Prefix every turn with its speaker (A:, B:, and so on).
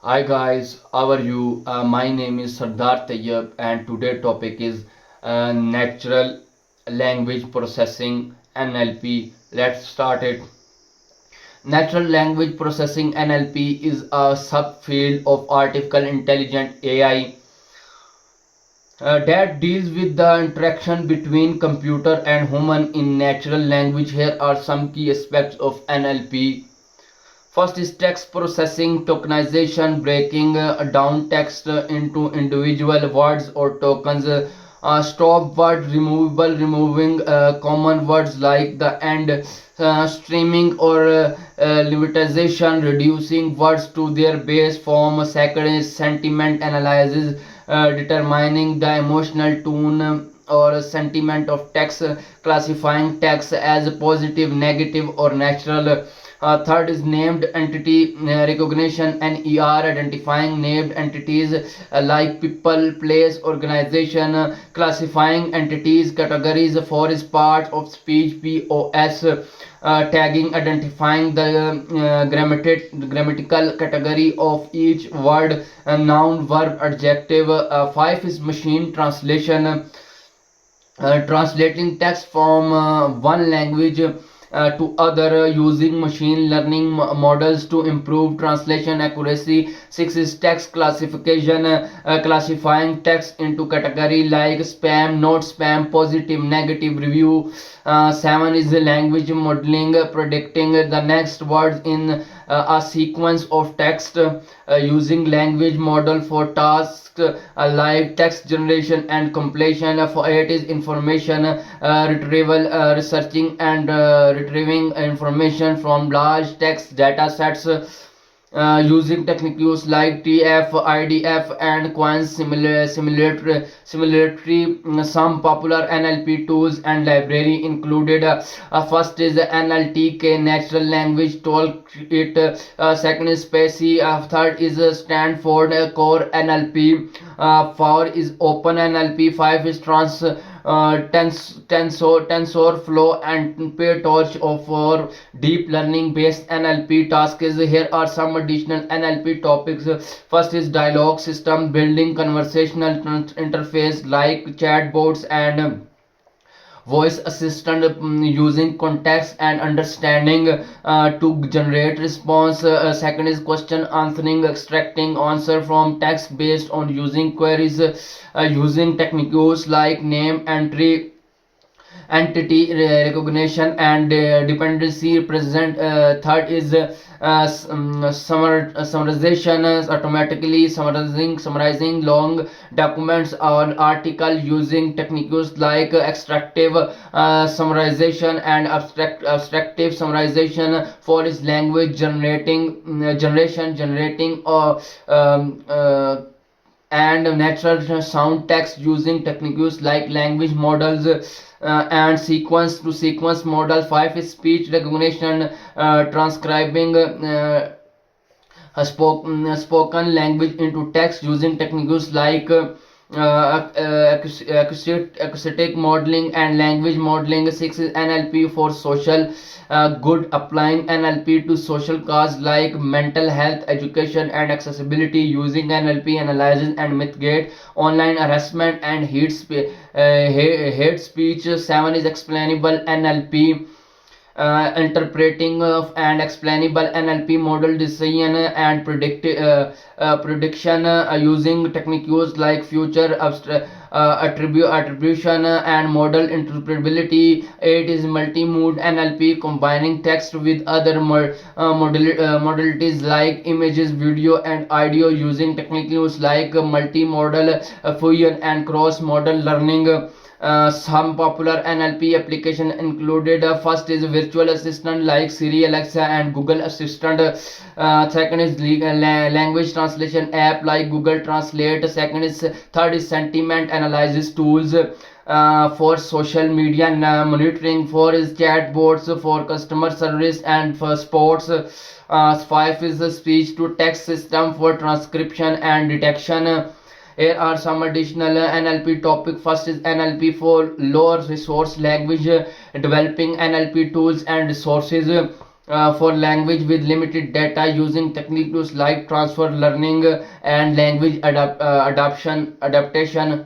A: Hi guys, how are you? My name is Sardar Tayyab and today topic is natural language processing NLP. Let's start it. Natural language processing NLP is a subfield of artificial intelligence AI that deals with the interaction between computer and human in natural language. Here are some key aspects of NLP. First is text processing, tokenization, breaking down text into individual words or tokens. Stop word removable, removing common words like the end, streaming or limitization, reducing words to their base form. Second is sentiment analysis, determining the emotional tone or sentiment of text, classifying text as positive, negative, or natural. Third is named entity recognition, NER, identifying named entities like people, place, organization, classifying entities, categories. Four is part of speech, POS, tagging, identifying the grammatical category of each word, noun, verb, adjective. Five is machine translation, translating text from one language to other using machine learning models to improve translation accuracy. Six is text classification, classifying text into category like spam, not spam, positive, negative review. Seven is language modeling, predicting the next words in a sequence of text using language model for tasks like text generation and completion. For it is information retrieval, researching and retrieving information from large text data sets using techniques like TF, IDF, and Quant's similarity. Some popular NLP tools and library included. First is NLTK, Natural Language Toolkit. Second is SPACY. Third is Stanford Core NLP. Four is Open NLP. Five is TensorFlow and PyTorch for deep learning based NLP tasks. Here are some additional NLP topics. First is dialogue system, building conversational interface like chatbots and voice assistant, using context and understanding to generate response. Second is question answering, extracting answer from text based on using queries, using techniques like name entry, entity recognition, and dependency present. Third is summarization, automatically summarizing long documents or article using techniques like extractive summarization and abstractive summarization. Four is language generating or and natural sound text using techniques like language models and sequence to sequence model. Five is speech recognition, transcribing spoken language into text using techniques like acoustic modeling and language modeling. Six is NLP for social good, applying NLP to social cause like mental health, education, and accessibility using NLP analysis and mitigate online harassment and hate speech. Seven is explainable NLP, interpreting of and explainable NLP model decision and prediction using techniques like future attribution and model interpretability. 8 is multi-mode NLP, combining text with other modalities like images, video, and audio using techniques like multimodal fusion and cross-modal learning. Some popular NLP application included. First is virtual assistant like Siri, Alexa, and Google Assistant. Second is language translation app like Google Translate. Third is sentiment analysis tools for social media monitoring. Four is chatbots for customer service and for sports. Five is the speech to text system for transcription and detection. Here are some additional NLP topic. First is NLP for lower resource language, developing NLP tools and resources. for language with limited data using techniques like transfer learning and language adaptation.